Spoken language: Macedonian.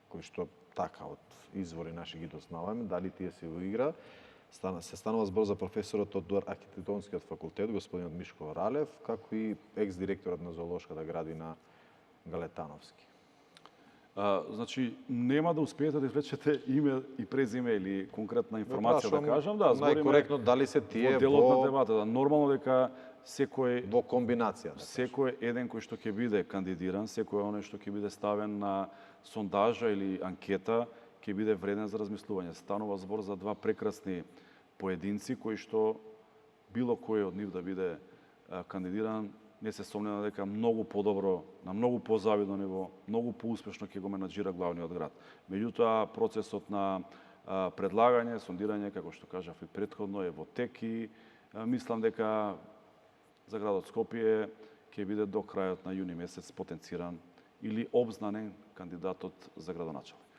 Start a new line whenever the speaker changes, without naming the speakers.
кои што така од извори наши ги дознаваме, дали тие се во игра. Се станува збор за професорот од архитектонскиот факултет, господинот Мишко Ралев, како и екс-директорот на зоолошката градина Галетановски.
Значи, нема да успеете да извлечете име и презиме или конкретна информација да кажам. Да,
најкоректно дали се тие
во делот на дебатата. Нормално дека секој
во комбинација.
Секој еден кој што ќе биде кандидиран, секој оној што ќе биде ставен на сондажа или анкета, ќе биде вреден за размислување. Станува збор за два прекрасни поединци кои што било кој од нив да биде кандидиран, не се сомневам дека многу подобро, на многу позавидно ниво, многу поуспешно ќе го менаџира главниот град. Меѓутоа, процесот на предлагање, сондирање, како што кажав и претходно, е во тек и мислам дека за градот Скопје ќе биде до крајот на јуни месец потенциран или обзнанен кандидатот за градоначалник.